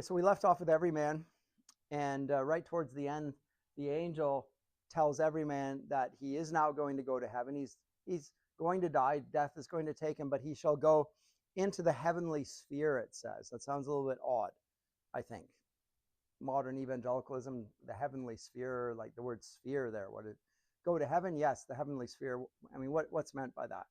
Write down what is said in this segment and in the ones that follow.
Okay, so we left off with every man, and right towards the end, the angel tells every man that he is now going to go to heaven. He's going to die. Death is going to take him, but he shall go into the heavenly sphere, it says. That sounds a little bit odd, I think. Modern evangelicalism, the heavenly sphere, like the word sphere there. Go to heaven? Yes, the heavenly sphere. I mean, what's meant by that?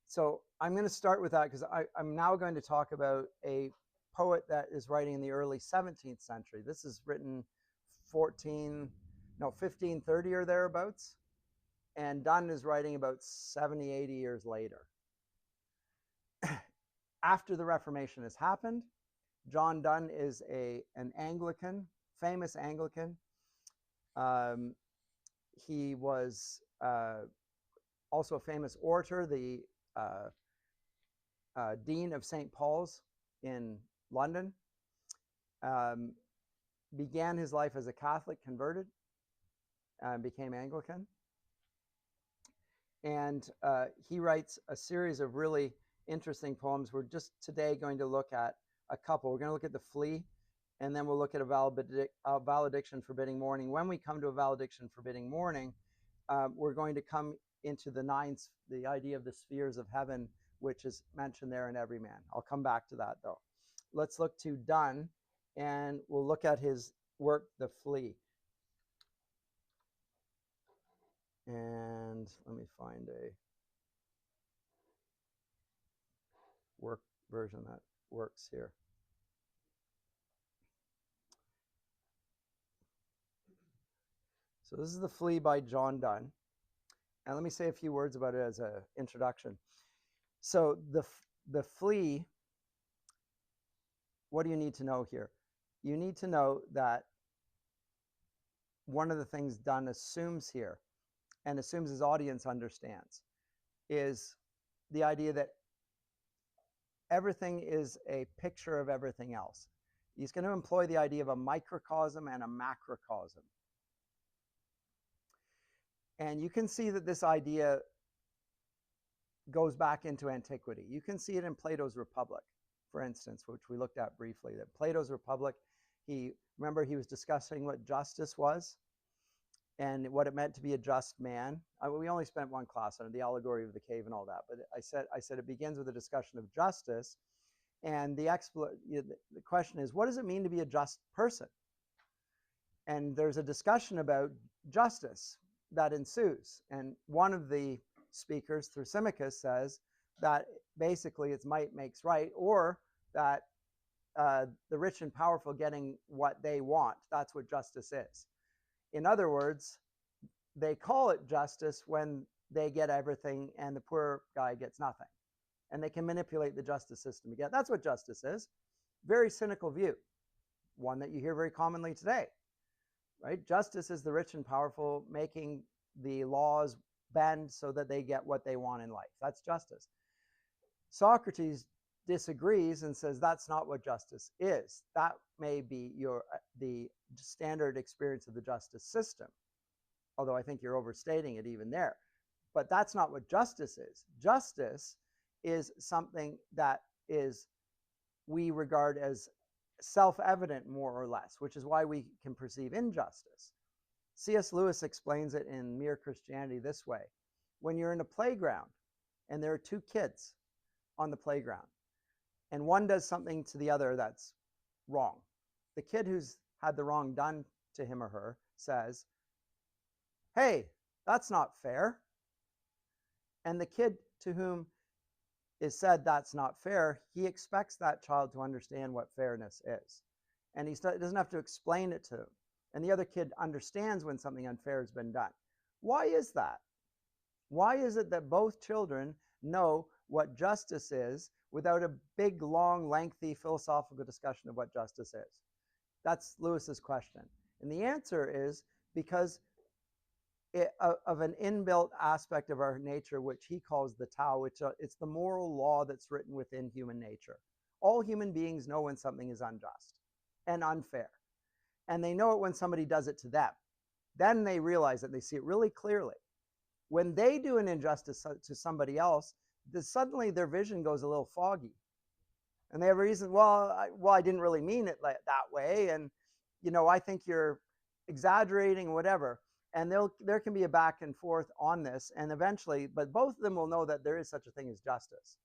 So I'm going to start with that because I'm now going to talk about a poet that is writing in the early 17th century. This is written 1530 or thereabouts. And Donne is writing about 70, 80 years later. After the Reformation has happened, John Donne is an Anglican, famous Anglican. He was also a famous orator, the Dean of St. Paul's in London. Began his life as a Catholic, converted, became Anglican. And he writes a series of really interesting poems. We're just today going to look at a couple. We're going to look at the Flea, and then we'll look at a valediction forbidding mourning. When we come to a valediction forbidding mourning, we're going to come into the idea of the spheres of heaven, which is mentioned there in Every Man. I'll come back to that, though. Let's look to Donne, and we'll look at his work, The Flea. And let me find a work version that works here. So this is The Flea by John Donne. And let me say a few words about it as an introduction. So the Flea, what do you need to know here? You need to know that one of the things Donne assumes here, and assumes his audience understands, is the idea that everything is a picture of everything else. He's going to employ the idea of a microcosm and a macrocosm. And you can see that this idea goes back into antiquity. You can see it in Plato's Republic, for instance, which we looked at briefly. That Plato's Republic, remember he was discussing what justice was and what it meant to be a just man. We only spent one class on it, the allegory of the cave and all that. But I said it begins with a discussion of justice. And the question is, what does it mean to be a just person? And there's a discussion about justice that ensues. And one of the speakers, Thrasymachus, says that basically it's might makes right, or that the rich and powerful getting what they want. That's what justice is. In other words, they call it justice when they get everything and the poor guy gets nothing. And they can manipulate the justice system again. That's what justice is. Very cynical view. One that you hear very commonly today. Right? Justice is the rich and powerful making the laws bend so that they get what they want in life. That's justice. Socrates disagrees and says that's not what justice is. That may be the standard experience of the justice system, although I think you're overstating it even there. But that's not what justice is. Justice is something that we regard as self-evident, more or less, which is why we can perceive injustice. C.S. Lewis explains it in Mere Christianity this way. When you're in a playground and there are two kids on the playground and one does something to the other that's wrong, the kid who's had the wrong done to him or her says, "Hey, that's not fair." And the kid to whom is said that's not fair, he expects that child to understand what fairness is. And he doesn't have to explain it to him. And the other kid understands when something unfair has been done. Why is that? Why is it that both children know what justice is without a big, long, lengthy philosophical discussion of what justice is? That's Lewis's question. And the answer is because of an inbuilt aspect of our nature, which he calls the Tao, which it's the moral law that's written within human nature. All human beings know when something is unjust and unfair. And they know it when somebody does it to them. Then they realize it, they see it really clearly. When they do an injustice to somebody else, suddenly their vision goes a little foggy. And they have a reason, I didn't really mean it that way. And, I think you're exaggerating, whatever. And there can be a back and forth on this. And eventually, but both of them will know that there is such a thing as justice.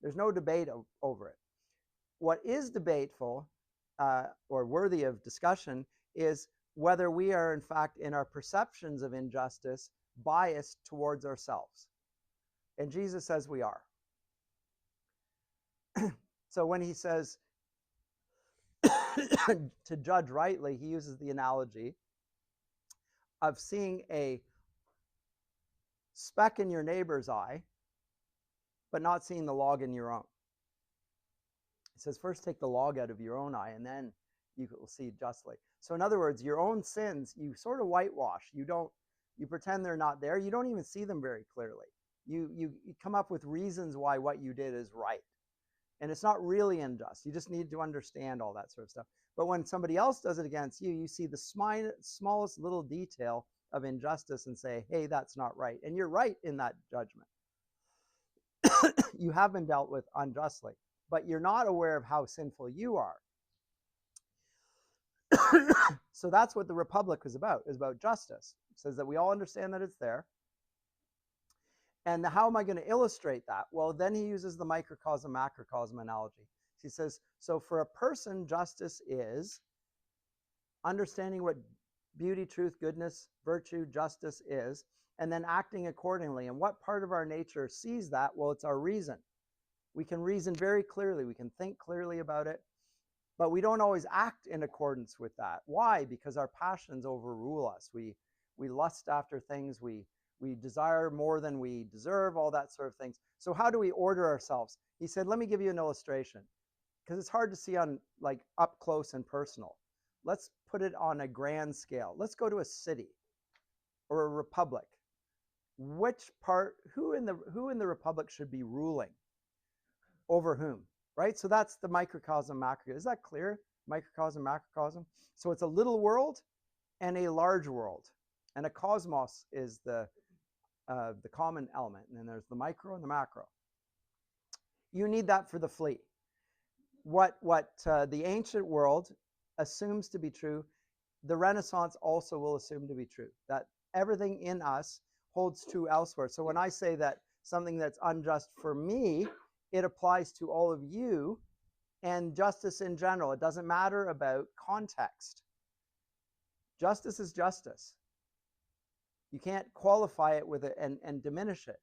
There's no debate over it. What is debateful or worthy of discussion is whether we are, in fact, in our perceptions of injustice, biased towards ourselves. And Jesus says we are. So when he says to judge rightly, he uses the analogy of seeing a speck in your neighbor's eye, but not seeing the log in your own. He says, first take the log out of your own eye, and then you will see justly. So in other words, your own sins, you sort of whitewash. You pretend they're not there. You don't even see them very clearly. You come up with reasons why what you did is right. And it's not really unjust. You just need to understand all that sort of stuff. But when somebody else does it against you, you see the smallest little detail of injustice and say, hey, that's not right. And you're right in that judgment. You have been dealt with unjustly, but you're not aware of how sinful you are. So that's what the Republic is about justice. It says that we all understand that it's there. And how am I going to illustrate that? Well, then he uses the microcosm, macrocosm analogy. He says, so for a person, justice is understanding what beauty, truth, goodness, virtue, justice is, and then acting accordingly. And what part of our nature sees that? Well, it's our reason. We can reason very clearly. We can think clearly about it, but we don't always act in accordance with that. Why? Because our passions overrule us. We lust after things. We desire more than we deserve, all that sort of things. So how do we order ourselves? He said, let me give you an illustration, because it's hard to see on like up close and personal. Let's put it on a grand scale. Let's go to a city or a republic. Who in the republic should be ruling over whom, right? So that's the microcosm, macrocosm. Is that clear? Microcosm, macrocosm. So it's a little world and a large world. And a cosmos is the common element. And then there's the micro and the macro. You need that for the flea. What the ancient world assumes to be true, the Renaissance also will assume to be true. That everything in us holds true elsewhere. So when I say that something that's unjust for me, it applies to all of you and justice in general. It doesn't matter about context. Justice is justice. You can't qualify it with it and diminish it.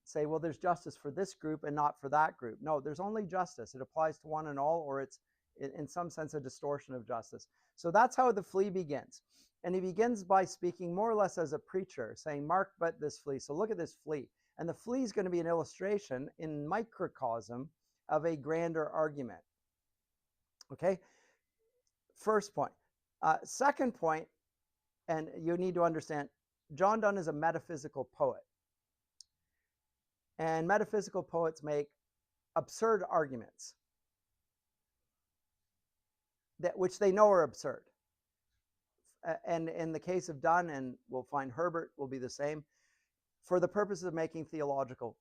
Say, well, there's justice for this group and not for that group. No, there's only justice. It applies to one and all, or it's in some sense a distortion of justice. So that's how the flea begins. And he begins by speaking more or less as a preacher, saying, mark but this flea. So look at this flea. And the flea is going to be an illustration in microcosm of a grander argument. Okay? First point. Second point, and you need to understand, John Donne is a metaphysical poet. And metaphysical poets make absurd arguments which they know are absurd. And in the case of Donne, and we'll find Herbert will be the same, for the purpose of making theological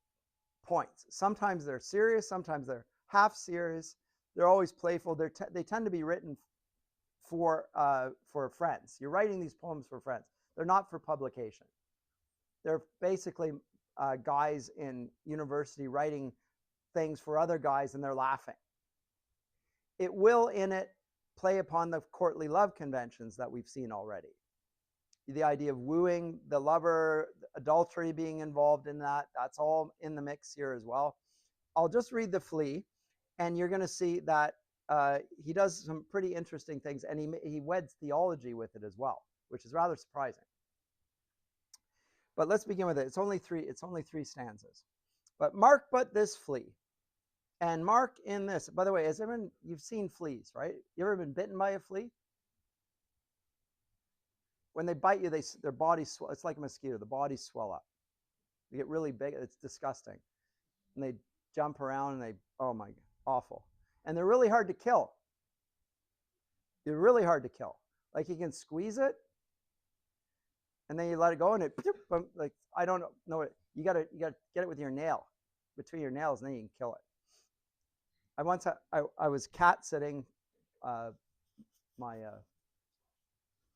points. Sometimes they're serious, sometimes they're half serious. They're always playful. They tend to be written for friends. You're writing these poems for friends. They're not for publication. They're basically guys in university writing things for other guys, and they're laughing. It will, in it, play upon the courtly love conventions that we've seen already. The idea of wooing the lover, adultery being involved in that's all in the mix here as well. I'll just read the flea, and you're going to see that he does some pretty interesting things, and he weds theology with it as well, which is rather surprising. But let's begin with it. It's only three stanzas. But mark but this flea, and mark in this. By the way, you've seen fleas, right? You ever been bitten by a flea? When they bite you, their bodies swell. It's like a mosquito. The bodies swell up. They get really big. It's disgusting. And they jump around, and oh my, awful. And they're really hard to kill. They're really hard to kill. Like you can squeeze it, and then you let it go, and it, like, I don't know. You gotta get it with your nail, between your nails, and then you can kill it. I was cat sitting my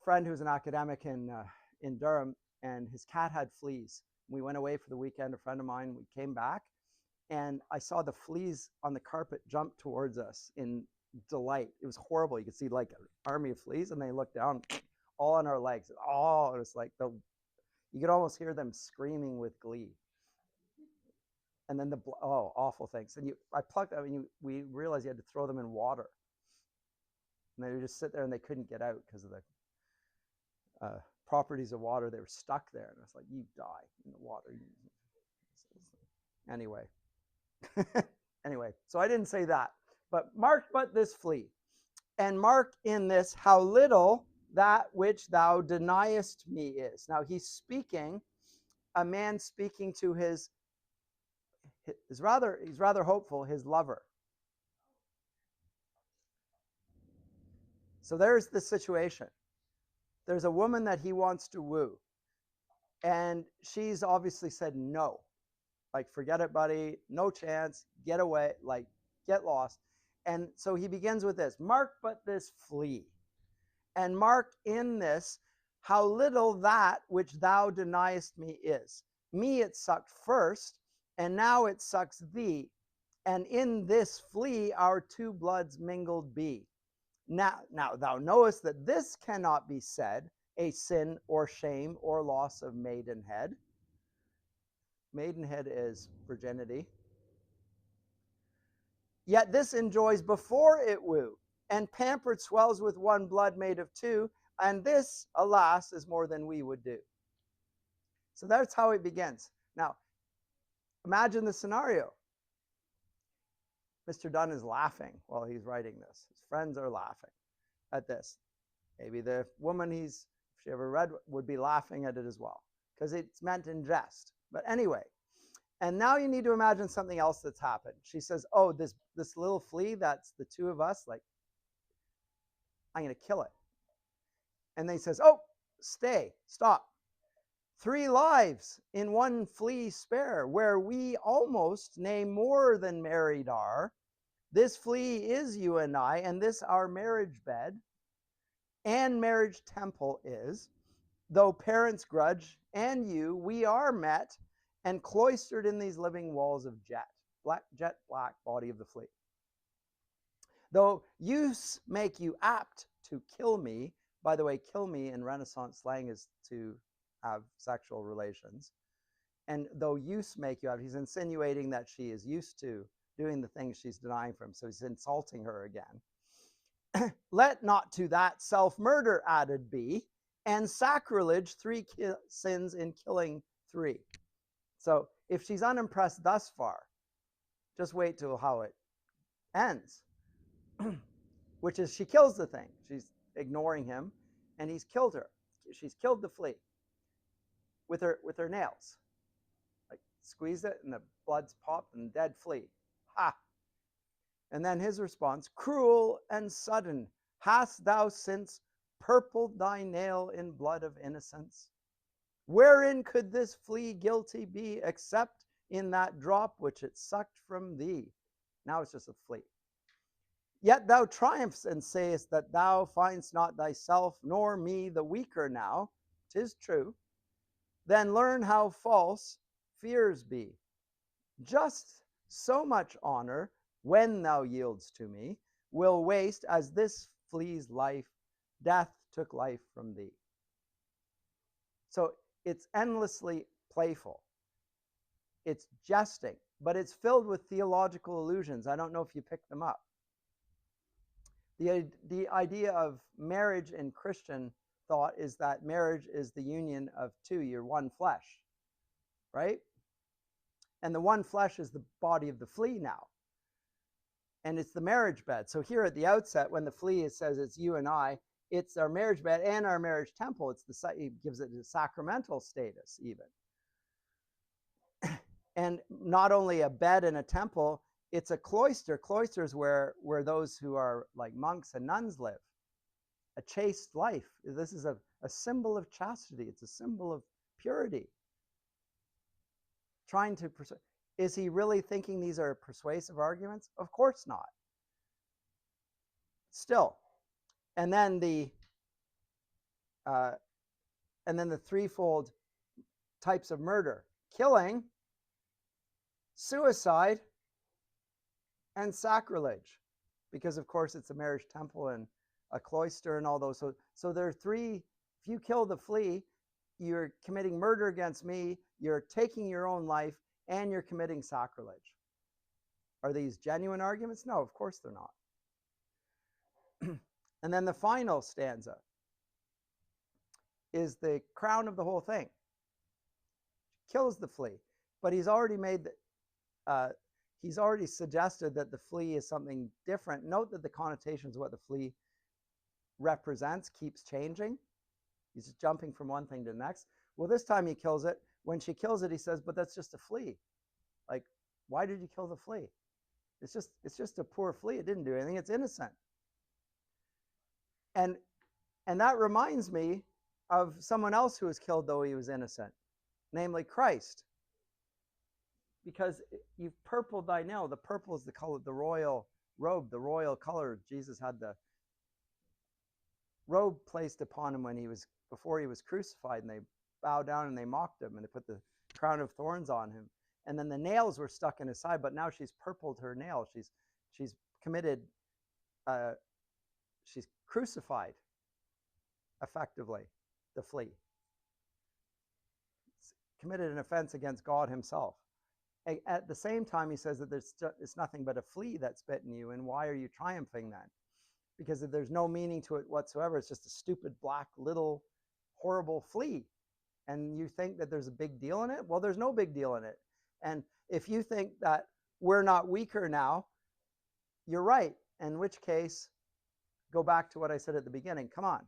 friend who's an academic in Durham, and his cat had fleas. We went away for the weekend, a friend of mine. We came back, and I saw the fleas on the carpet jump towards us in delight. It was horrible. You could see like an army of fleas, and they looked down all on our legs. Oh, it was like you could almost hear them screaming with glee. And then awful things. And I plucked them, and we realized you had to throw them in water. And they would just sit there, and they couldn't get out because of the properties of water. They were stuck there, and it's like, you die in the water. Anyway. Anyway, so I didn't say that. But mark but this flea, and mark in this how little that which thou deniest me is. Now he's speaking, a man speaking to he's rather hopeful, his lover. So there's the situation. There's a woman that he wants to woo, and she's obviously said no. Like, forget it, buddy. No chance. Get away. Like, get lost. And so he begins with this. Mark but this flea. And mark in this how little that which thou deniest me is. Me it sucked first, and now it sucks thee. And in this flea our two bloods mingled be. Now thou knowest that this cannot be said, a sin or shame or loss of maidenhead. Maidenhead is virginity. Yet this enjoys before it woo, and pampered swells with one blood made of two, and this, alas, is more than we would do. So that's how it begins. Now, imagine the scenario. Mr. Donne is laughing while he's writing this. His friends are laughing at this. Maybe the woman if she ever read, would be laughing at it as well, because it's meant in jest. But anyway, and now you need to imagine something else that's happened. She says, oh, this little flea, that's the two of us, like, I'm going to kill it. And then he says, oh, stop. 3 lives in one flea spare, where we almost, nay, more than married are. This flea is you and I, and this our marriage bed, and marriage temple is, though parents grudge, and you, we are met, and cloistered in these living walls of jet black body of the flea. Though use make you apt to kill me, by the way, kill me in Renaissance slang is to have sexual relations. And though use make you apt, he's insinuating that she is used to doing the things she's denying from, so he's insulting her again. Let not to that self-murder added be, and sacrilege 3 sins in killing 3. So if she's unimpressed thus far, just wait till how it ends, which is she kills the thing. She's ignoring him, and he's killed her. She's killed the flea with her nails. Like, squeeze it, and the blood's popped, and dead flea. Ha! And then his response, cruel and sudden, hast thou since purpled thy nail in blood of innocence? Wherein could this flea guilty be, except in that drop which it sucked from thee? Now it's just a flea. Yet thou triumphs and sayest that thou find'st not thyself nor me the weaker now. 'Tis true. Then learn how false fears be. Just so much honor, when thou yields to me, will waste as this flea's life, death took life from thee. So it's endlessly playful. It's jesting, but it's filled with theological allusions. I don't know if you picked them up. The idea of marriage in Christian thought is that marriage is the union of two. You're one flesh, right? And the one flesh is the body of the flea now. And it's the marriage bed. So here at the outset, when the flea says it's you and I, it's our marriage bed and our marriage temple. It gives it a sacramental status even. And not only a bed and a temple, it's a cloister. Cloisters where those who are like monks and nuns live. A chaste life. This is a symbol of chastity. It's a symbol of purity. Is he really thinking these are persuasive arguments? Of course not. Still, and then the uh, threefold types of murder: killing, suicide, and sacrilege, because of course it's a marriage temple and a cloister and all those. So there are three. If you kill the flea, you're committing murder against me, you're taking your own life, and you're committing sacrilege. Are these genuine arguments? No, of course they're not. And then the final stanza is the crown of the whole thing. Kills the flea, but he's already suggested that the flea is something different. Note that the connotations of what the flea represents keeps changing. He's just jumping from one thing to the next. Well, this time he kills it. When she kills it, he says, but that's just a flea. Like, why did you kill the flea? It's just a poor flea. It didn't do anything. It's innocent. And that reminds me of someone else who was killed though he was innocent, namely Christ. Because you've purpled thy nail. The purple is the color, the royal robe, the royal color. Jesus had the robe placed upon him before he was crucified, and they bowed down and they mocked him, and they put the crown of thorns on him. And then the nails were stuck in his side, but now she's purpled her nail. She's committed, she's crucified, effectively, the flea. It's committed an offense against God himself. At the same time, he says that it's nothing but a flea that's bitten you, and why are you triumphing then? Because there's no meaning to it whatsoever. It's just a stupid, black, little, horrible flea. And you think that there's a big deal in it? Well, there's no big deal in it. And if you think that we're not weaker now, you're right. In which case, go back to what I said at the beginning. Come on.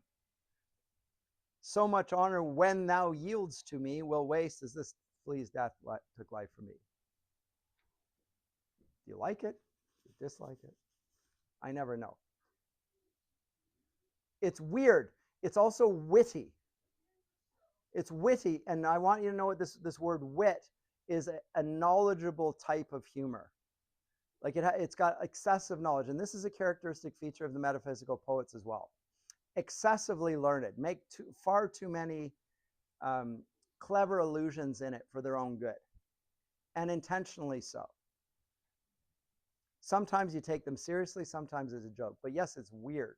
So much honor when thou yields to me will waste as this flea's death took life from me. Do you like it? Do you dislike it? I never know. It's weird. It's also witty. It's witty, and I want you to know what this word wit is: a knowledgeable type of humor. Like it's got excessive knowledge, and this is a characteristic feature of the metaphysical poets as well. Excessively learned, make far too many clever allusions in it for their own good, and intentionally so. Sometimes you take them seriously, sometimes as a joke. But yes, it's weird.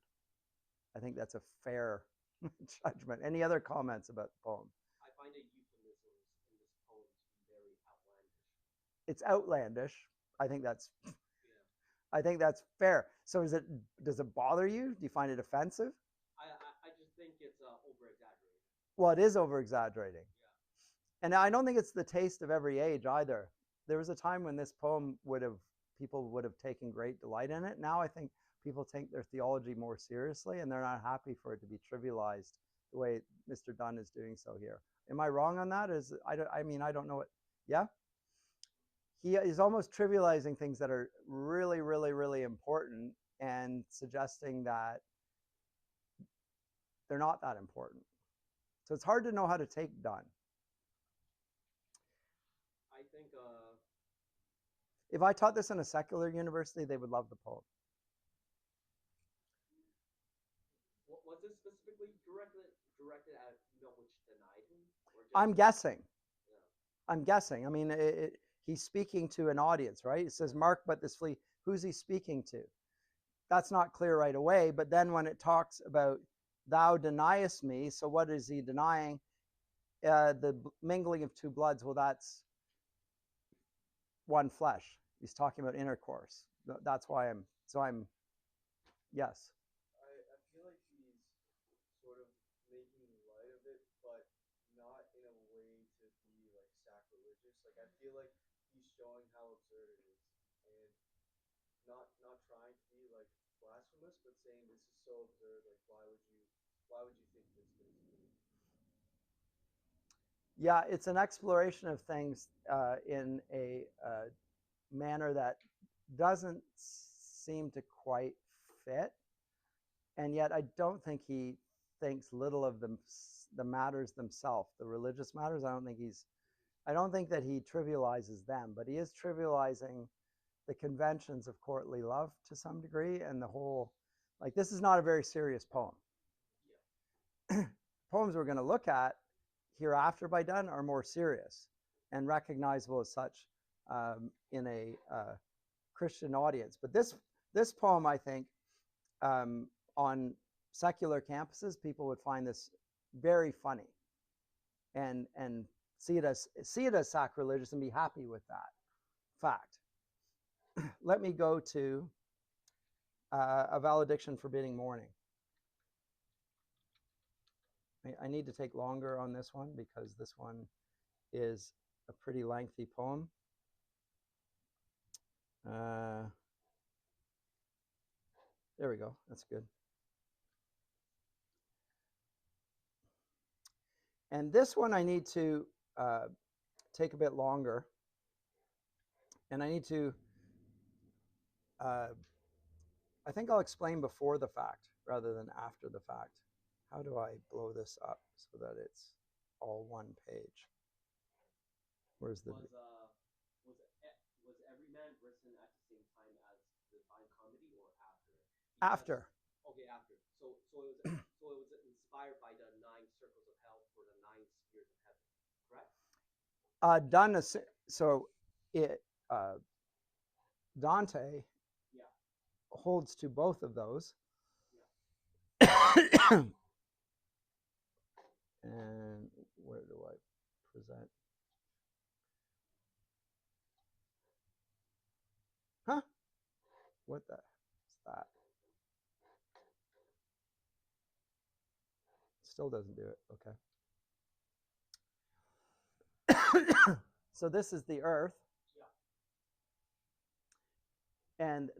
I think that's a fair judgment. Any other comments about the poem? I find the euphemisms in this poem to be very outlandish. It's outlandish. I think that's fair. So does it bother you? Do you find it offensive? I just think it's over-exaggerated. Well, it is over-exaggerating. Yeah. And I don't think it's the taste of every age either. There was a time when this poem people would have taken great delight in it. Now I think people take their theology more seriously, and they're not happy for it to be trivialized the way Mr. Donne is doing so here. Am I wrong on that? I don't know what. Yeah? He is almost trivializing things that are really, really, really important and suggesting that they're not that important. So it's hard to know how to take Donne. I think if I taught this in a secular university, they would love the poem. Was this specifically directed at which denied him? I'm guessing. Yeah. I'm guessing. I mean, he's speaking to an audience, right? It says, "Mark, but this flea." Who's he speaking to? That's not clear right away. But then when it talks about "thou deniest me," so what is he denying? The mingling of two bloods. Well, that's one flesh. He's talking about intercourse. That's why I'm yes. I feel like he's sort of making light of it, but not in a way to be like sacrilegious. Like I feel like he's showing how absurd it is, and not trying to be like blasphemous, but saying this is so absurd. Like why would you think this basically? Yeah, it's an exploration of things in a manner that doesn't seem to quite fit, and yet I don't think he thinks little of them, the matters themselves, the religious matters. I don't think he's I don't think that he trivializes them, but he is trivializing the conventions of courtly love to some degree, and the whole, like, this is not a very serious poem. Poems we're going to look at hereafter by Donne are more serious and recognizable as such in a Christian audience. But this poem, I think, on secular campuses, people would find this very funny and see it as sacrilegious and be happy with that fact. Let me go to a valediction forbidding mourning. I need to take longer on this one because this one is a pretty lengthy poem. There we go. That's good. And this one I need to take a bit longer. And I need to, I think I'll explain before the fact rather than after the fact. How do I blow this up so that it's all one page? Where's the... Was Every Man written at the same time as the Divine Comedy or after? After. Okay, after. So it was inspired by the 9 circles of hell for the 9 spheres of heaven, correct? Donne, so it Dante holds to both of those. And where do I present? Huh? What the is that? Still doesn't do it. Okay. So this is the earth. And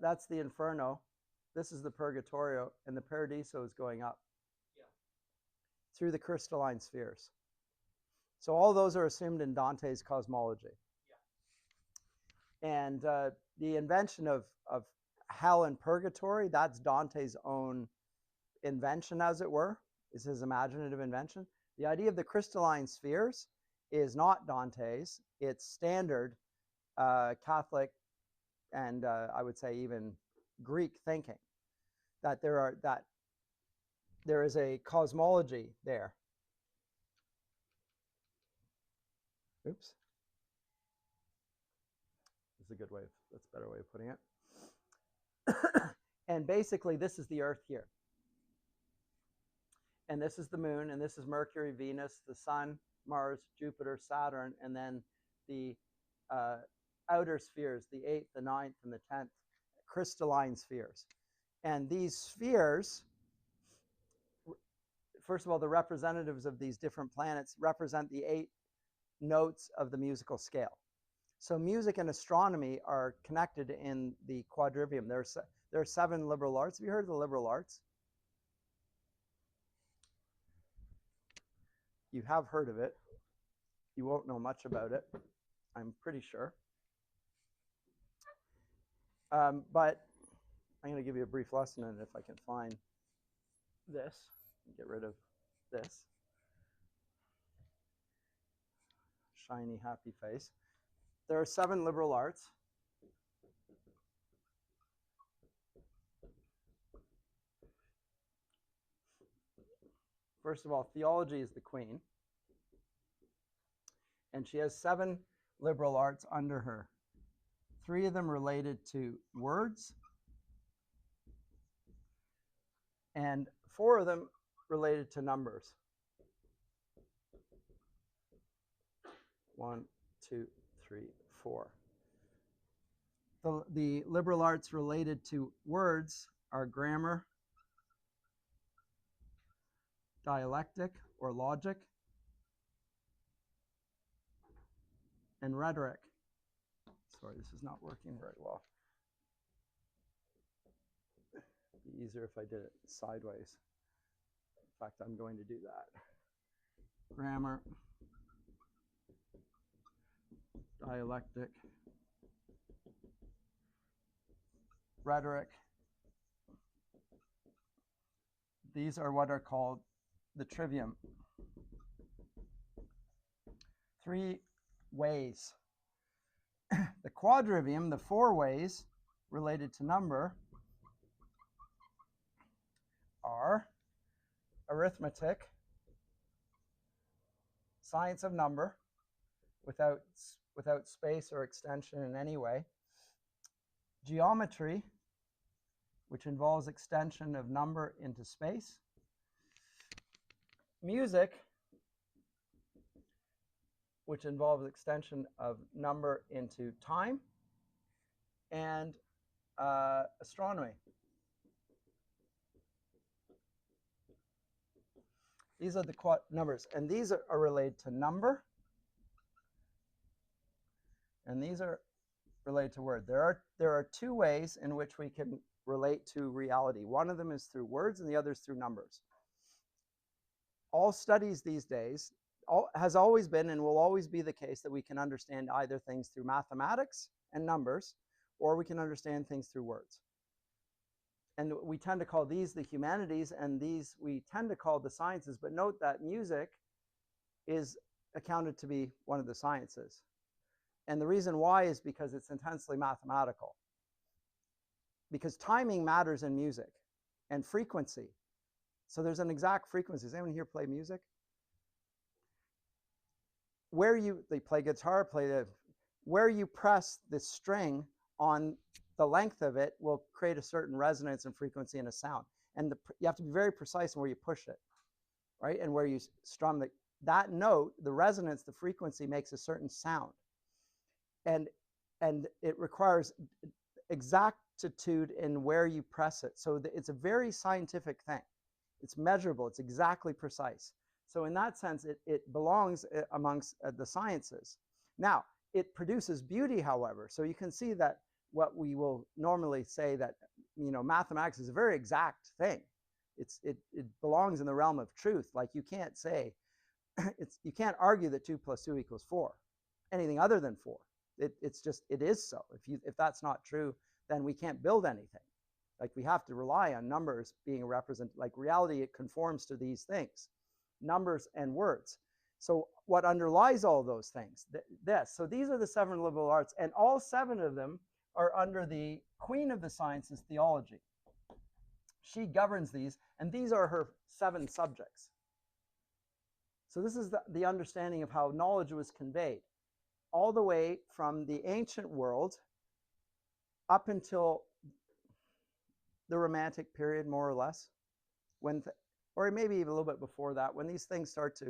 that's the Inferno. This is the Purgatorio, and the Paradiso is going up through the crystalline spheres. So all those are assumed in Dante's cosmology. And the invention of hell and purgatory, that's Dante's own invention, as it were, is his imaginative invention. The idea of the crystalline spheres is not Dante's. It's standard Catholic and I would say even Greek thinking, that there is a cosmology there. Oops. That's a good way. That's a better way of putting it. And basically, this is the Earth here. And this is the moon, and this is Mercury, Venus, the Sun, Mars, Jupiter, Saturn, and then the outer spheres, the 8th, the 9th, and the 10th, crystalline spheres. And these spheres, first of all, the representatives of these different planets represent the 8 notes of the musical scale. So music and astronomy are connected in the quadrivium. There are 7 liberal arts. Have you heard of the liberal arts? You have heard of it. You won't know much about it, I'm pretty sure. But I'm going to give you a brief lesson in it if I can find this. Get rid of this. Shiny, happy face. There are 7 liberal arts. First of all, theology is the queen. And she has 7 liberal arts under her. 3 of them related to words, and 4 of them related to numbers. 1, 2, 3, 4. The liberal arts related to words are grammar, dialectic or logic, and rhetoric. Sorry, this is not working very well. It'd be easier if I did it sideways. In fact, I'm going to do that. Grammar, dialectic, rhetoric. These are what are called the trivium. 3 ways. The quadrivium, the 4 ways related to number, are arithmetic, science of number, without space or extension in any way, geometry, which involves extension of number into space, music, which involves extension of number into time, and astronomy. These are the numbers, and these are related to number, and these are related to word. There are 2 ways in which we can relate to reality. One of them is through words, and the other is through numbers. All studies these days has always been and will always be the case that we can understand either things through mathematics and numbers, or we can understand things through words. And we tend to call these the humanities, and these we tend to call the sciences, but note that music is accounted to be one of the sciences. And the reason why is because it's intensely mathematical. Because timing matters in music, and frequency. So there's an exact frequency. Does anyone here play music? They play guitar, where you press the string on the length of it will create a certain resonance and frequency in a sound. And you have to be very precise in where you push it, right? And where you strum that note, the resonance, the frequency makes a certain sound. And it requires exactitude in where you press it. So it's a very scientific thing. It's measurable. It's exactly precise. So in that sense, it belongs amongst the sciences. Now, it produces beauty, however. So you can see that what we will normally say that, mathematics is a very exact thing. It belongs in the realm of truth. Like you can't say, you can't argue that 2 + 2 = 4, anything other than 4. It's just, it is so. If that's not true, then we can't build anything. Like we have to rely on numbers being represented. Like reality, it conforms to these things, numbers and words. So what underlies all those things? So these are the 7 liberal arts, and all 7 of them are under the queen of the sciences, theology. She governs these, and these are her 7 subjects. So this is the understanding of how knowledge was conveyed, all the way from the ancient world up until the Romantic period, more or less, or maybe even a little bit before that, when these things start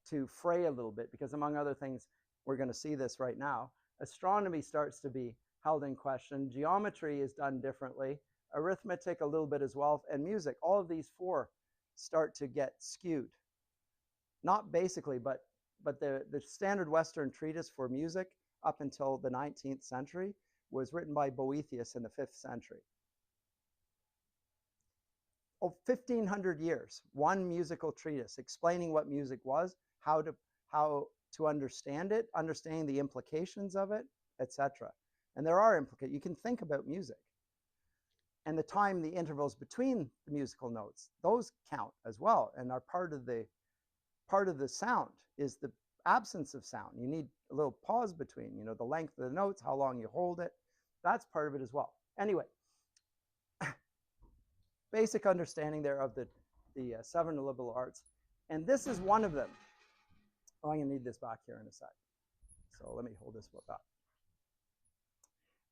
to fray a little bit, because among other things, we're going to see this right now, astronomy starts to be held in question, geometry is done differently, arithmetic a little bit as well, and music. All of these 4 start to get skewed. Not basically, but the standard Western treatise for music up until the 19th century was written by Boethius in the 5th century. 1,500 years, one musical treatise explaining what music was, how to understand it, understanding the implications of it, etc. And there are implications. You can think about music. And the intervals between the musical notes, those count as well and are part of the sound is the absence of sound. You need a little pause between, the length of the notes, how long you hold it. That's part of it as well. Anyway, basic understanding there of the 7 liberal arts. And this is one of them. Oh, I'm going to need this back here in a sec. So let me hold this back.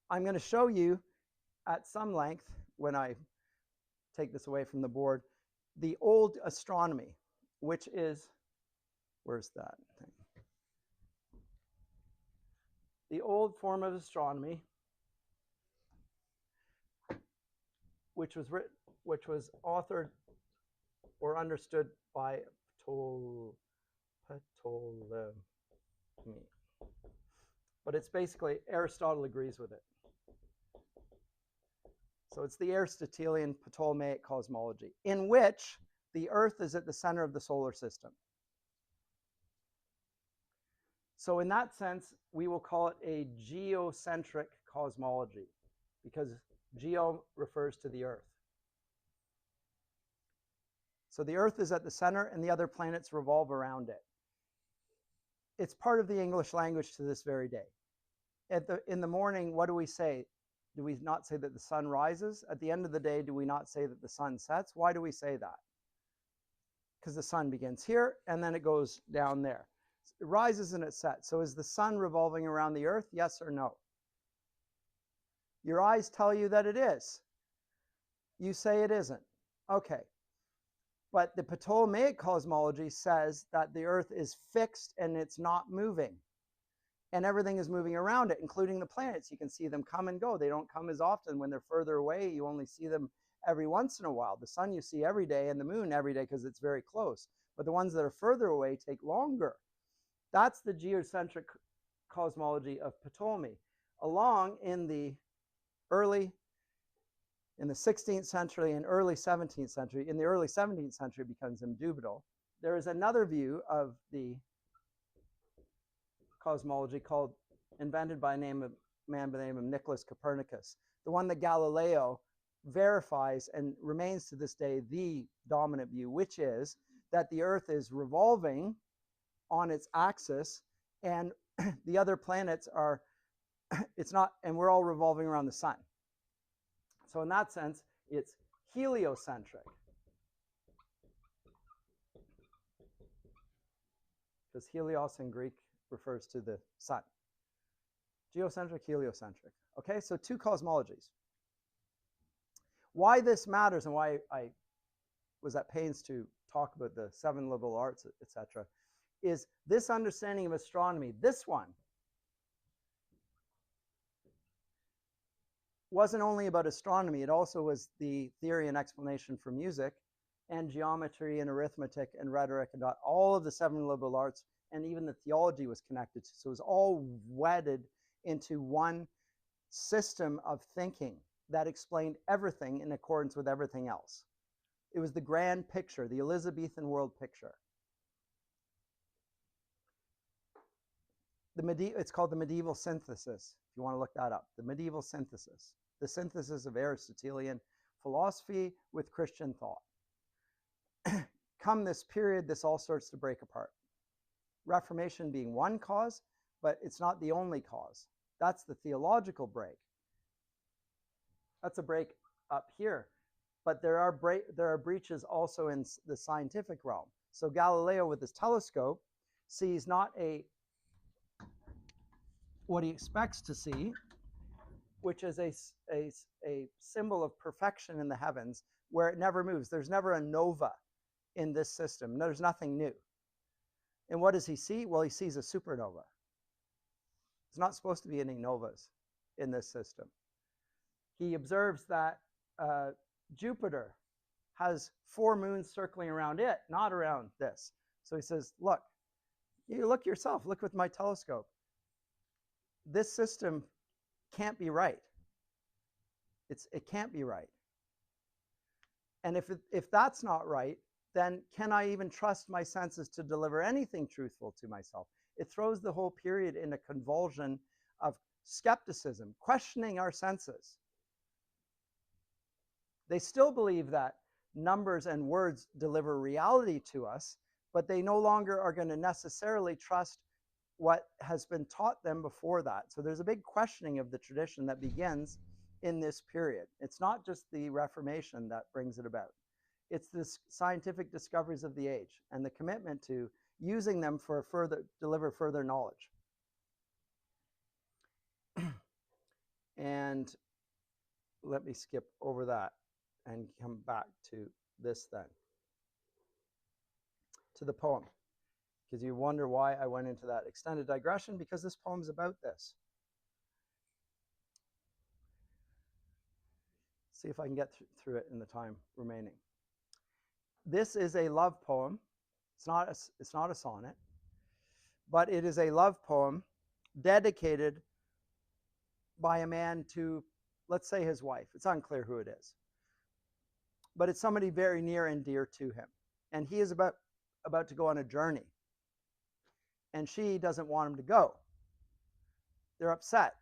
I'm going to show you at some length, when I take this away from the board, the old astronomy, which is, where's that thing? The old form of astronomy, which was authored or understood by Ptolemy. But it's basically, Aristotle agrees with it. So it's the Aristotelian Ptolemaic cosmology, in which the Earth is at the center of the solar system. So in that sense, we will call it a geocentric cosmology, because geo refers to the Earth. So the Earth is at the center, and the other planets revolve around it. it's part of the English language to this very day. In the morning, what do we say? Do we not say that the sun rises? At the end of the day, do we not say that the sun sets? Why do we say that? Because the sun begins here and then it goes down there. It rises and it sets. So is the sun revolving around the earth? Yes or no? Your eyes tell you that it is. You say it isn't. Okay. But the Ptolemaic cosmology says that the earth is fixed and it's not moving. And everything is moving around it, including the planets. You can see them come and go. They don't come as often. When they're further away, you only see them every once in a while. The sun you see every day and the moon every day because it's very close. But the ones that are further away take longer. That's the geocentric cosmology of Ptolemy. Along in the 16th century and early 17th century, in the early 17th century it becomes indubitable. There is another view of the cosmology invented by a man by the name of Nicholas Copernicus, the one that Galileo verifies and remains to this day the dominant view, which is that the earth is revolving on its axis and the other planets are, it's not, and we're all revolving around the sun. So in that sense, it's heliocentric. Because helios in Greek refers to the sun. Geocentric, heliocentric. Okay, so two cosmologies. Why this matters and why I was at pains to talk about the 7 liberal arts, etc., is this understanding of astronomy. This one wasn't only about astronomy, it also was the theory and explanation for music and geometry and arithmetic and rhetoric and all of the 7 liberal arts, and even the theology was connected to. So it was all wedded into one system of thinking that explained everything in accordance with everything else. It was the grand picture, the Elizabethan world picture. It's called the medieval synthesis, if you want to look that up. The medieval synthesis. The synthesis of Aristotelian philosophy with Christian thought. Come this period, this all starts to break apart. Reformation being one cause, but it's not the only cause. That's the theological break. That's a break up here. But there are breaches also in the scientific realm. So Galileo with his telescope sees not what he expects to see, which is a symbol of perfection in the heavens where it never moves. There's never a nova in this system. There's nothing new. And what does he see? Well, he sees a supernova. There's not supposed to be any novas in this system. He observes that Jupiter has 4 moons circling around it, not around this. So he says, look, you look yourself, look with my telescope. This system can't be right. It can't be right. And if that's not right, then can I even trust my senses to deliver anything truthful to myself? It throws the whole period in a convulsion of skepticism, questioning our senses. They still believe that numbers and words deliver reality to us, but they no longer are going to necessarily trust what has been taught them before that. So there's a big questioning of the tradition that begins in this period. It's not just the Reformation that brings it about. It's the scientific discoveries of the age and the commitment to using them for deliver further knowledge. And let me skip over that and come back to this then, to the poem. Because you wonder why I went into that extended digression, because this poem's about this. See if I can get through it in the time remaining. This is a love poem. It's not a sonnet, but it is a love poem dedicated by a man to, let's say, his wife. It's unclear who it is, but it's somebody very near and dear to him. And he is about to go on a journey, and she doesn't want him to go. They're upset.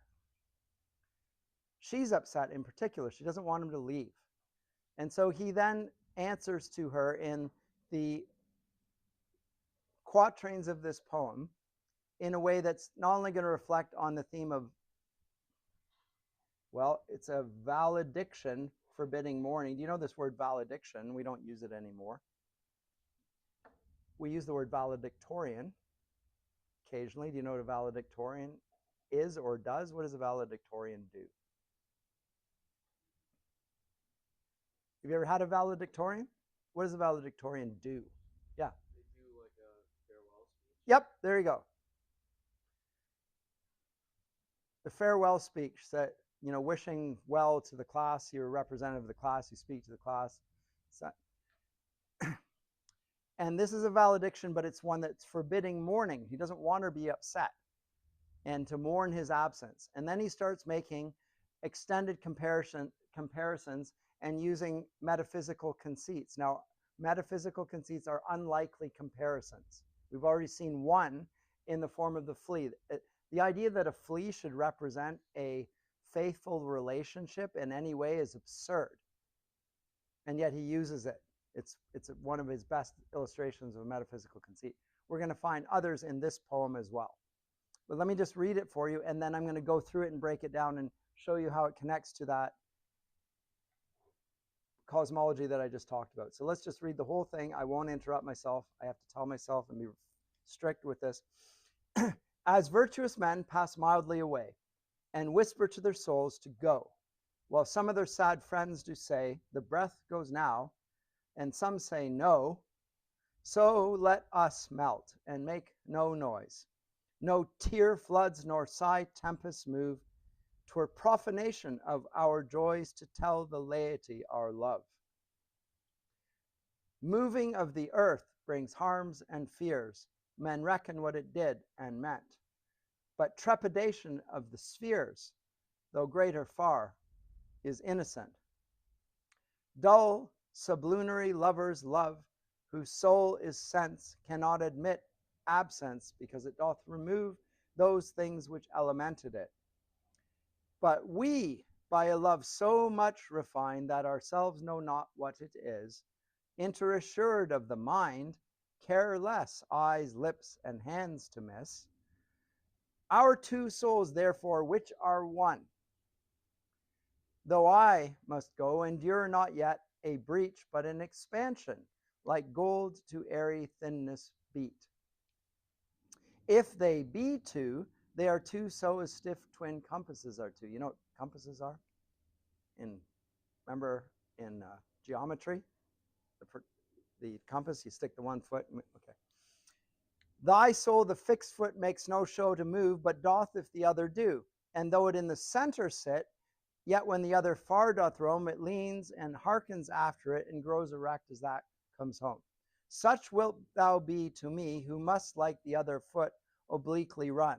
She's upset in particular. She doesn't want him to leave. And so he then answers to her in the quatrains of this poem in a way that's not only going to reflect on the theme of, well, it's a valediction forbidding mourning. Do you know this word valediction? We don't use it anymore. We use the word valedictorian occasionally. Do you know what a valedictorian is or does? What does a valedictorian do? Have you ever had a valedictorian? What does a valedictorian do? Yeah. They do like a farewell speech. Yep, there you go. The farewell speech that, wishing well to the class, you're a representative of the class, you speak to the class. And this is a valediction, but it's one that's forbidding mourning. He doesn't want her to be upset and to mourn his absence. And then he starts making extended comparisons and using metaphysical conceits. Now, metaphysical conceits are unlikely comparisons. We've already seen one in the form of the flea. The idea that a flea should represent a faithful relationship in any way is absurd. And yet he uses it. It's one of his best illustrations of a metaphysical conceit. We're going to find others in this poem as well. But let me just read it for you, and then I'm going to go through it and break it down and show you how it connects to that cosmology that I just talked about. So let's just read the whole thing. I won't interrupt myself. I have to tell myself and be strict with this. As virtuous men pass mildly away and whisper to their souls to go, while some of their sad friends do say, the breath goes now, and some say no, so let us melt and make no noise. No tear floods nor sigh tempests move. 'Twere profanation of our joys to tell the laity our love. Moving of the earth brings harms and fears. Men reckon what it did and meant. But trepidation of the spheres, though greater far, is innocent. Dull, sublunary lovers love, whose soul is sense, cannot admit absence, because it doth remove those things which elemented it. But we, by a love so much refined that ourselves know not what it is, interassured of the mind, care less eyes, lips, and hands to miss. Our two souls, therefore, which are one, though I must go, endure not yet a breach, but an expansion, like gold to airy thinness beat. If they be two, they are two so as stiff twin compasses are two. You know what compasses are? Remember in geometry? The compass, you stick the one foot. Okay. Thy soul, the fixed foot, makes no show to move, but doth if the other do. And though it in the center sit, yet when the other far doth roam, it leans and hearkens after it, and grows erect as that comes home. Such wilt thou be to me, who must like the other foot obliquely run.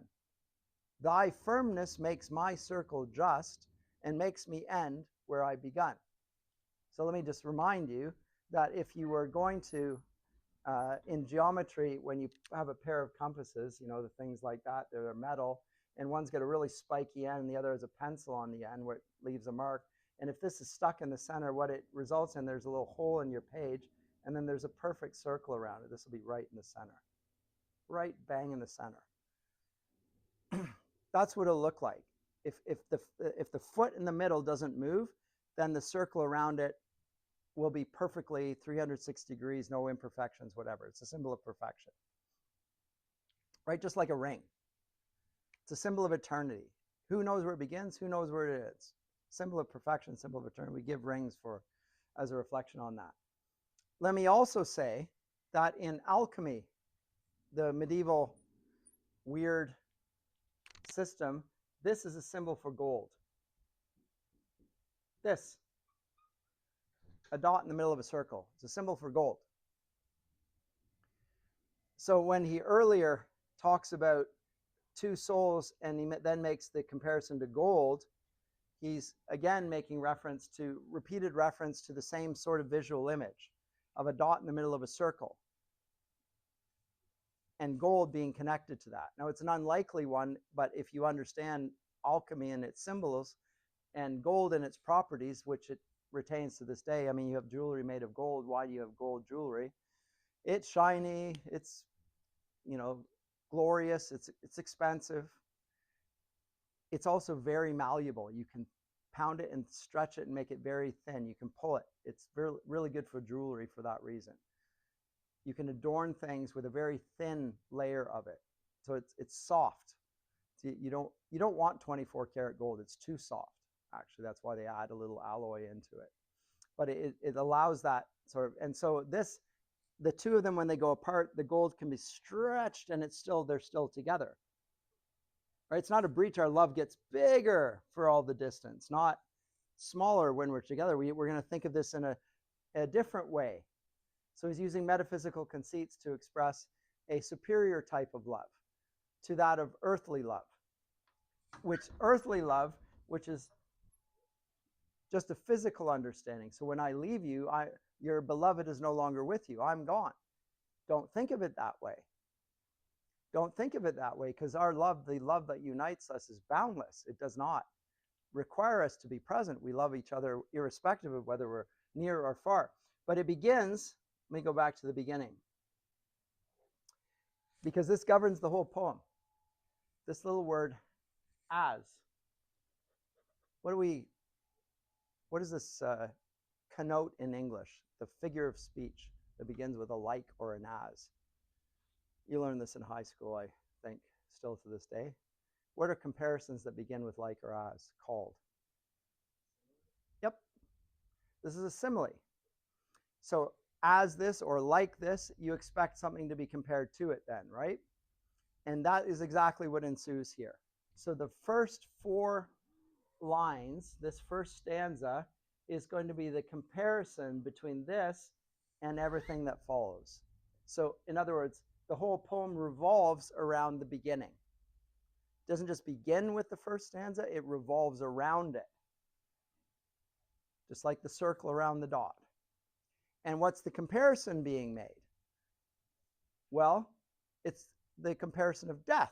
Thy firmness makes my circle just, and makes me end where I begun. So let me just remind you that if you were going to, in geometry, when you have a pair of compasses, the things like that, they're metal, and one's got a really spiky end and the other has a pencil on the end where it leaves a mark. And if this is stuck in the center, what it results in, there's a little hole in your page, and then there's a perfect circle around it. This will be right in the center. Right bang in the center. That's what it'll look like. If the foot in the middle doesn't move, then the circle around it will be perfectly 360 degrees, no imperfections, whatever. It's a symbol of perfection. Right? Just like a ring. It's a symbol of eternity. Who knows where it begins? Who knows where it is? Symbol of perfection, symbol of eternity. We give rings as a reflection on that. Let me also say that in alchemy, the medieval weird system, this is a symbol for gold. This. A dot in the middle of a circle. It's a symbol for gold. So when he earlier talks about two souls and he then makes the comparison to gold, he's again making repeated reference to the same sort of visual image of a dot in the middle of a circle and gold being connected to that. Now, it's an unlikely one, but if you understand alchemy and its symbols and gold and its properties, which it retains to this day. I mean, you have jewelry made of gold. Why do you have gold jewelry? It's shiny. It's, glorious, it's expensive. It's also very malleable. You can pound it and stretch it and make it very thin. You can pull it. It's really good for jewelry for that reason. You can adorn things with a very thin layer of it. So it's soft. So you don't want 24 karat gold. It's too soft. Actually, that's why they add a little alloy into it. But it allows that sort of, and so the two of them, when they go apart, the gold can be stretched and they're still together. Right? It's not a breach. Our love gets bigger for all the distance, not smaller when we're together. We're going to think of this in a different way. So he's using metaphysical conceits to express a superior type of love to that of earthly love, which is just a physical understanding. So when I leave you, your beloved is no longer with you. I'm gone. Don't think of it that way. Don't think of it that way, because our love, the love that unites us, is boundless. It does not require us to be present. We love each other irrespective of whether we're near or far. But it begins, let me go back to the beginning, because this governs the whole poem. This little word, as. What does this connote in English? The figure of speech that begins with a like or an as. You learned this in high school, I think, still to this day. What are comparisons that begin with like or as called? Yep. This is a simile. So as this or like this, you expect something to be compared to it then, right? And that is exactly what ensues here. So the first 4 lines, this first stanza, is going to be the comparison between this and everything that follows. So in other words, the whole poem revolves around the beginning. It doesn't just begin with the first stanza, it revolves around it. Just like the circle around the dot. And what's the comparison being made? Well, it's the comparison of death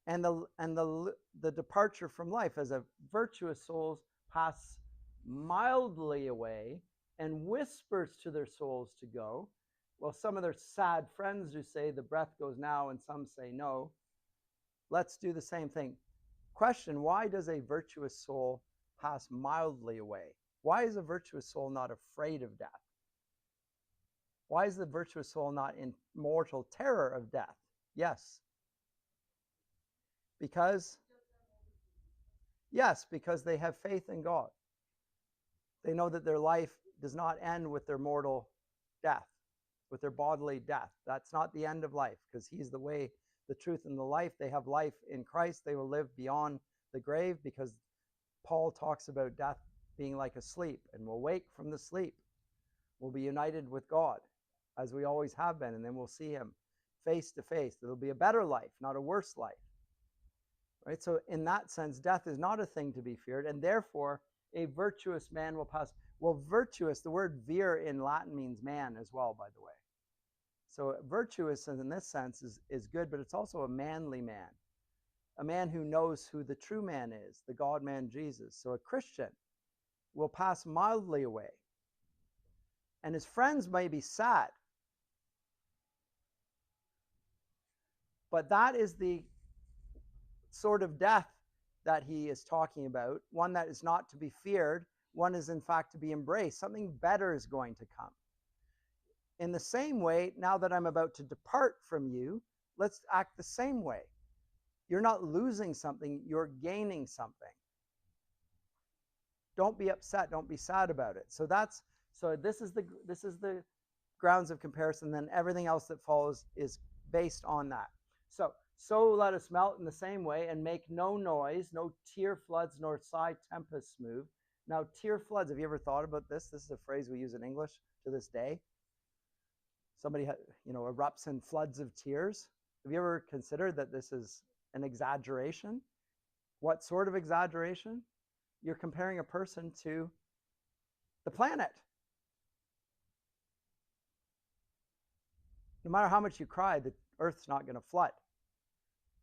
and the departure from life, as a virtuous soul pass mildly away and whispers to their souls to go, while some of their sad friends do say the breath goes now and some say no. Let's do the same thing. Question, why does a virtuous soul pass mildly away? Why is a virtuous soul not afraid of death? Why is the virtuous soul not in mortal terror of death? Yes. Because they have faith in God. They know that their life does not end with their mortal death, with their bodily death. That's not the end of life, because he's the way, the truth, and the life. They have life in Christ. They will live beyond the grave, because Paul talks about death being like a sleep, and we'll wake from the sleep. We'll be united with God, as we always have been, and then we'll see him face to face. It'll be a better life, not a worse life. Right? So in that sense, death is not a thing to be feared, and therefore a virtuous man will pass. Well, virtuous, the word vir in Latin means man as well, by the way. So virtuous in this sense is good, but it's also a manly man. A man who knows who the true man is, the God-man Jesus. So a Christian will pass mildly away. And his friends may be sad. But that is the sort of death that he is talking about, one that is not to be feared, one is in fact to be embraced. Something better is going to come. In the same way, now that I'm about to depart from you, let's act the same way. You're not losing something, you're gaining something. Don't be upset, don't be sad about it. So this is the grounds of comparison, then everything else that follows is based on that. So let us melt in the same way, and make no noise, no tear floods, nor sigh tempests move. Now, tear floods, have you ever thought about this? This is a phrase we use in English to this day. Somebody erupts in floods of tears. Have you ever considered that this is an exaggeration? What sort of exaggeration? You're comparing a person to the planet. No matter how much you cry, the earth's not going to flood.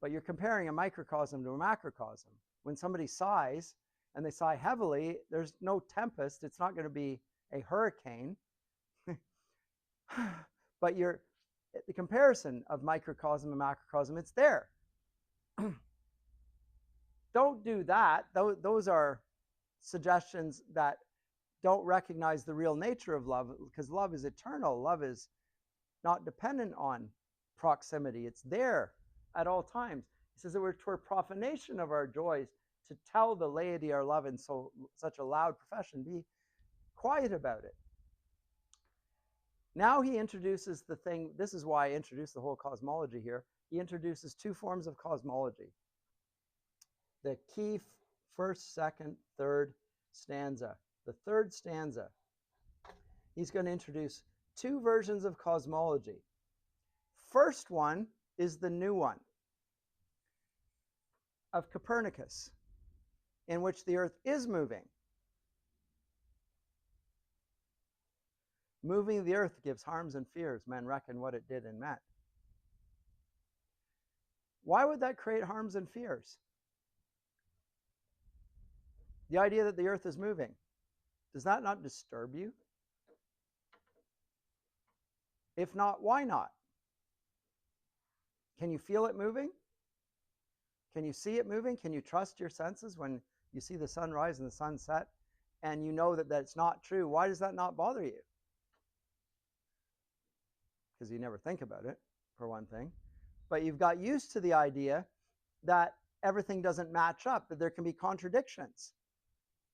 But you're comparing a microcosm to a macrocosm. When somebody sighs, and they sigh heavily, there's no tempest. It's not going to be a hurricane. But the comparison of microcosm and macrocosm, it's there. Don't do that. Those are suggestions that don't recognize the real nature of love, because love is eternal. Love is not dependent on proximity. It's there at all times. He says that we're toward profanation of our joys to tell the laity our love in such a loud profession. Be quiet about it. Now he introduces the thing. This is why I introduced the whole cosmology here. He introduces two forms of cosmology. The key first, second, third stanza. The third stanza, he's going to introduce two versions of cosmology. First one is the new one of Copernicus, in which the earth is moving. Moving the earth gives harms and fears. Men reckon what it did and meant. Why would that create harms and fears? The idea that the earth is moving, does that not disturb you? If not, why not? Can you feel it moving? Can you see it moving? Can you trust your senses when you see the sun rise and the sun set and you know that that's not true? Why does that not bother you? Because you never think about it, for one thing. But you've got used to the idea that everything doesn't match up, that there can be contradictions.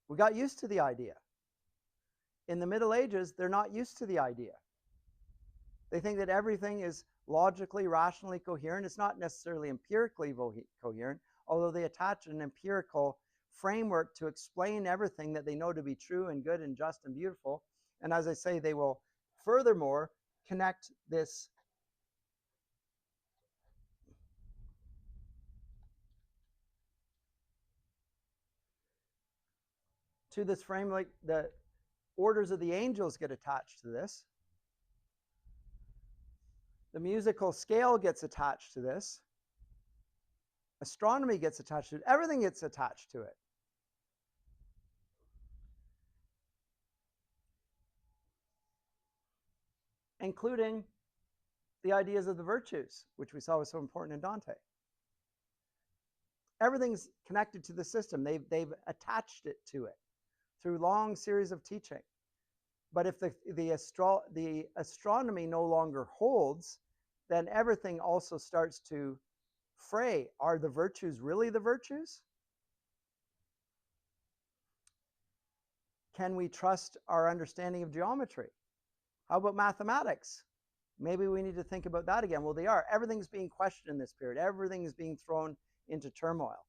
We got used to the idea. In the Middle Ages, they're not used to the idea. They think that everything is logically, rationally coherent. It's not necessarily empirically coherent, although they attach an empirical framework to explain everything that they know to be true and good and just and beautiful. And as I say, they will furthermore connect this to this frame, like the orders of the angels get attached to this. The musical scale gets attached to this. Astronomy gets attached to it. Everything gets attached to it. Including the ideas of the virtues, which we saw was so important in Dante. Everything's connected to the system. They've attached it to it through long series of teaching. But if the astronomy no longer holds, then everything also starts to fray. Are the virtues really the virtues? Can we trust our understanding of geometry? How about mathematics? Maybe we need to think about that again. Well, they are. Everything's being questioned in this period. Everything is being thrown into turmoil.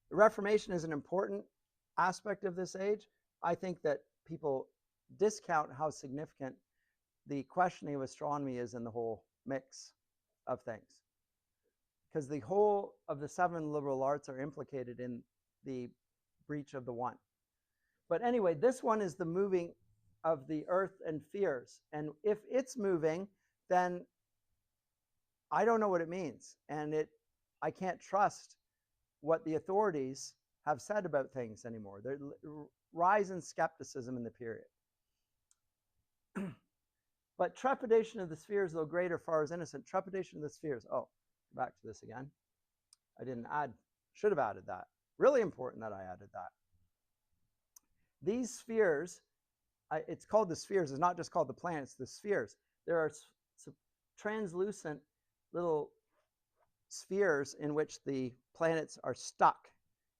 The Reformation is an important aspect of this age. I think that people discount how significant the questioning of astronomy is in the whole mix of things. Because the whole of the 7 liberal arts are implicated in the breach of the one. But anyway, this one is the moving of the earth and fears. And if it's moving, then I don't know what it means. And I can't trust what the authorities have said about things anymore. There's rise in skepticism in the period. But trepidation of the spheres, though greater, far is innocent. Trepidation of the spheres. Oh, back to this again. I didn't add, should have added that. Really important that I added that. These spheres, it's called the spheres. It's not just called the planets, the spheres. There are translucent little spheres in which the planets are stuck,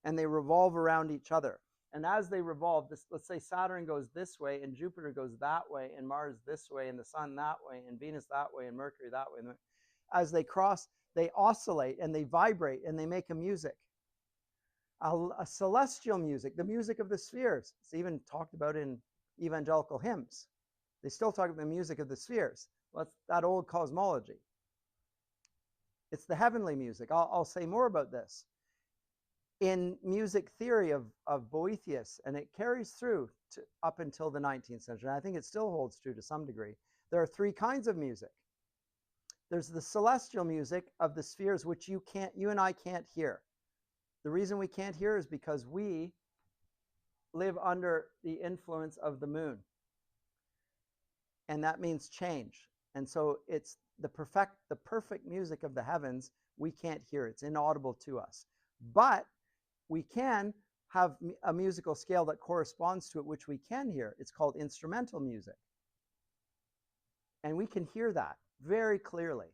and they revolve around each other. And as they revolve, let's say Saturn goes this way, and Jupiter goes that way, and Mars this way, and the Sun that way, and Venus that way, and Mercury that way. And as they cross, they oscillate, and they vibrate, and they make a music. A celestial music, the music of the spheres. It's even talked about in evangelical hymns. They still talk about the music of the spheres. Well, that's that old cosmology. It's the heavenly music. I'll say more about this. In music theory of Boethius, and it carries through up until the 19th century. And I think it still holds true to some degree. There are 3 kinds of music. There's the celestial music of the spheres, which you and I can't hear. The reason we can't hear is because we live under the influence of the moon. And that means change. And so it's the perfect music of the heavens. We can't hear. It's inaudible to us. But we can have a musical scale that corresponds to it, which we can hear. It's called instrumental music. And we can hear that very clearly,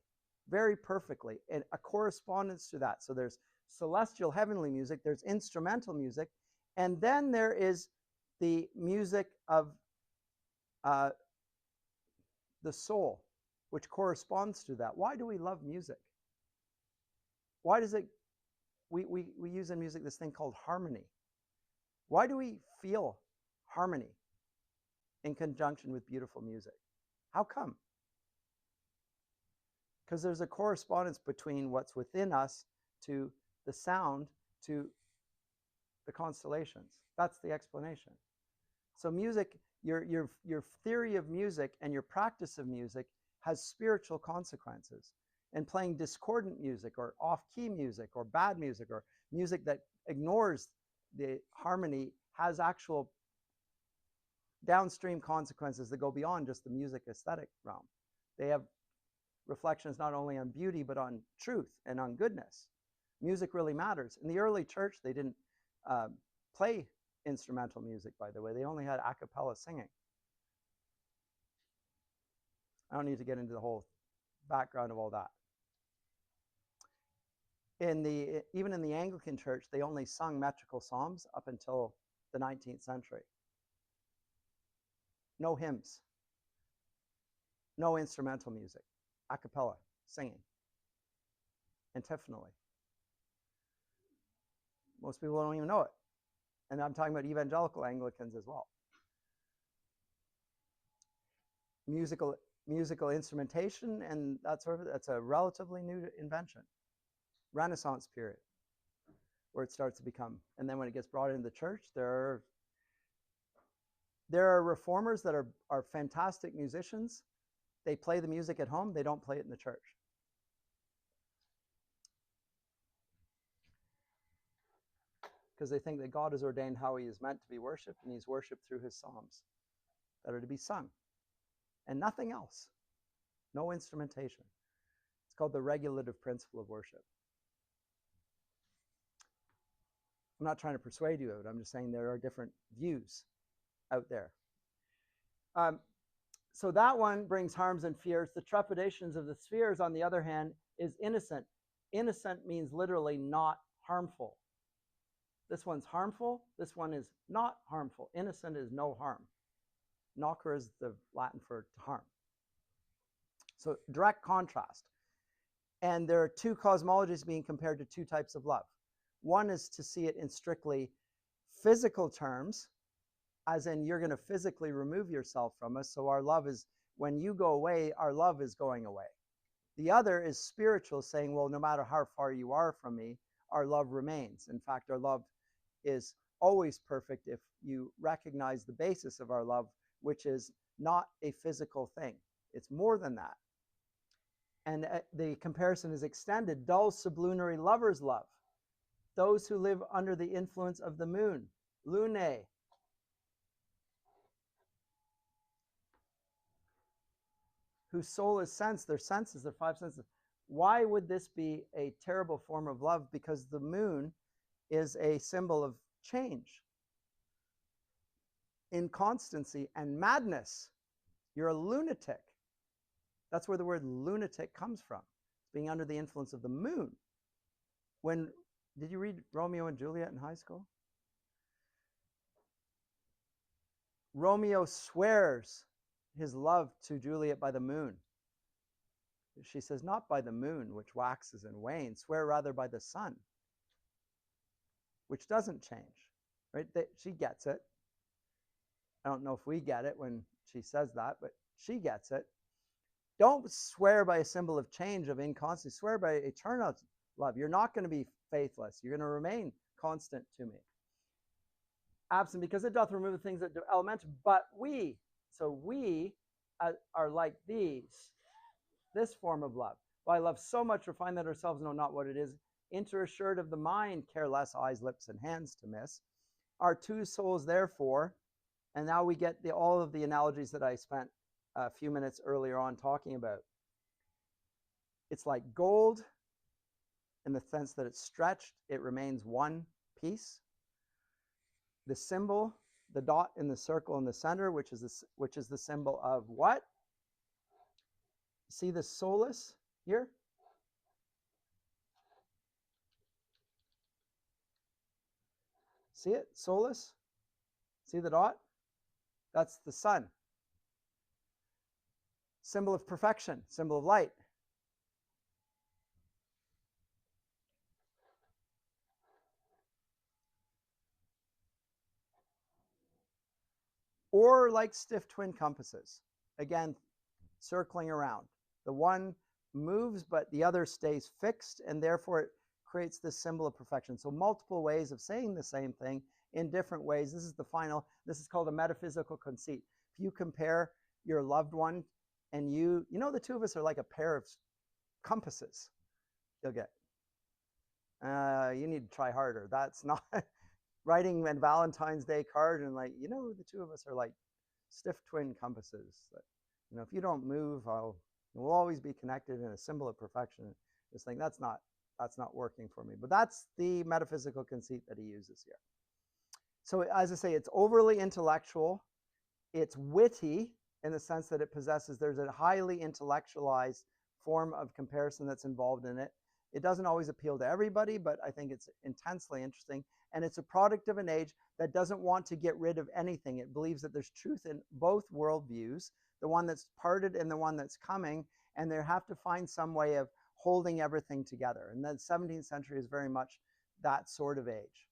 very perfectly, and a correspondence to that. So there's celestial heavenly music, there's instrumental music, and then there is the music of the soul, which corresponds to that. Why do we love music? Why does it, we use in music this thing called harmony. Why do we feel harmony in conjunction with beautiful music? How come? Because there's a correspondence between what's within us to the sound to the constellations. That's the explanation. So music, your theory of music and your practice of music has spiritual consequences. And playing discordant music or off-key music or bad music or music that ignores the harmony has actual downstream consequences that go beyond just the music aesthetic realm. They have reflections not only on beauty but on truth and on goodness. Music really matters. In the early church, they didn't play instrumental music, by the way. They only had a cappella singing. I don't need to get into the whole background of all that. Even in the Anglican Church, they only sung metrical psalms up until the 19th century. No hymns, no instrumental music, a cappella, singing, antiphonally. Most people don't even know it. And I'm talking about evangelical Anglicans as well. Musical instrumentation and that sort of, that's a relatively new invention. Renaissance period, where it starts to become. And then when it gets brought into the church, there are reformers that are fantastic musicians. They play the music at home. They don't play it in the church. Because they think that God has ordained how he is meant to be worshipped, and he's worshipped through his psalms that are to be sung. And nothing else. No instrumentation. It's called the regulative principle of worship. I'm not trying to persuade you of it. I'm just saying there are different views out there. So that one brings harms and fears. The trepidations of the spheres, on the other hand, is innocent. Innocent means literally not harmful. This one's harmful. This one is not harmful. Innocent is no harm. Nocere is the Latin for to harm. So direct contrast. And there are two cosmologies being compared to two types of love. One is to see it in strictly physical terms, as in you're going to physically remove yourself from us. So our love is, when you go away, our love is going away. The other is spiritual, saying, well, no matter how far you are from me, our love remains. In fact, our love is always perfect if you recognize the basis of our love, which is not a physical thing. It's more than that. And the comparison is extended. Dull sublunary lovers love. Those who live under the influence of the moon, lunae. Whose soul is sense, their senses, their five senses. Why would this be a terrible form of love? Because the moon is a symbol of change, inconstancy, and madness. You're a lunatic. That's where the word lunatic comes from, being under the influence of the moon. Did you read Romeo and Juliet in high school? Romeo swears his love to Juliet by the moon. She says, not by the moon, which waxes and wanes, swear rather by the sun, which doesn't change. Right? She gets it. I don't know if we get it when she says that, but she gets it. Don't swear by a symbol of change, of inconstancy. Swear by eternal love. You're not going to be faithless. You're going to remain constant to me. Absent, because it doth remove the things that do elemental. But we are like these. This form of love. By love so much refine that ourselves know not what it is. Interassured of the mind, care less eyes, lips, and hands to miss. Our two souls, therefore, and now we get all of the analogies that I spent a few minutes earlier on talking about. It's like gold in the sense that it's stretched, it remains one piece. The symbol, the dot in the circle in the center, which is the symbol of what? See the solus here? See it? Solus? See the dot? That's the sun. Symbol of perfection, symbol of light. Or like stiff twin compasses. Again, circling around. The one moves, but the other stays fixed, and therefore it creates this symbol of perfection. So multiple ways of saying the same thing in different ways. This is the final, this is called a metaphysical conceit. If you compare your loved one and you know, the two of us are like a pair of compasses. You'll get, you need to try harder. That's not writing a Valentine's Day card and like, you know, the two of us are like stiff twin compasses. That, you know, if you don't move, we'll always be connected in a symbol of perfection. This thing, that's not working for me. But that's the metaphysical conceit that he uses here. So as I say, it's overly intellectual. It's witty in the sense that it possesses, there's a highly intellectualized form of comparison that's involved in it. It doesn't always appeal to everybody, but I think it's intensely interesting. And it's a product of an age that doesn't want to get rid of anything. It believes that there's truth in both worldviews, the one that's parted and the one that's coming, and they have to find some way of holding everything together. And the 17th century is very much that sort of age.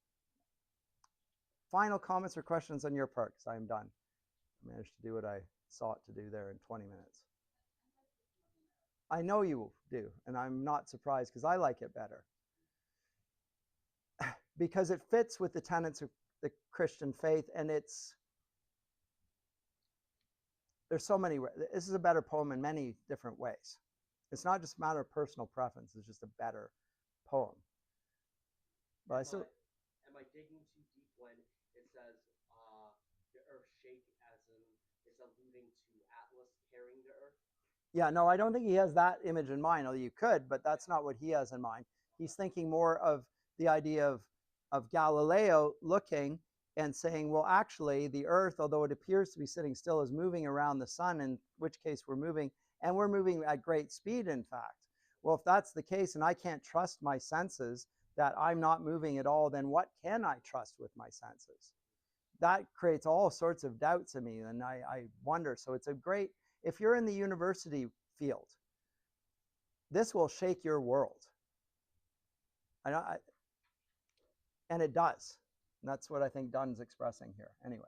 Final comments or questions on your part, because I am done. I managed to do what I sought to do there in 20 minutes. I know you do, and I'm not surprised because I like it better. Because it fits with the tenets of the Christian faith, and there's so many, this is a better poem in many different ways. It's not just a matter of personal preference, it's just a better poem. But am I digging too deep when it says the earth shake, as in it's alluding to Atlas carrying the earth? Yeah, no, I don't think he has that image in mind, although you could, but that's not what he has in mind. He's thinking more of the idea of Galileo looking and saying, well, actually, the earth, although it appears to be sitting still, is moving around the sun, in which case we're moving, and we're moving at great speed, in fact. Well, if that's the case, and I can't trust my senses that I'm not moving at all, then what can I trust with my senses? That creates all sorts of doubts in me, and I wonder. So it's a great, if you're in the university field, this will shake your world. And it does. And that's what I think Donne's expressing here. Anyway.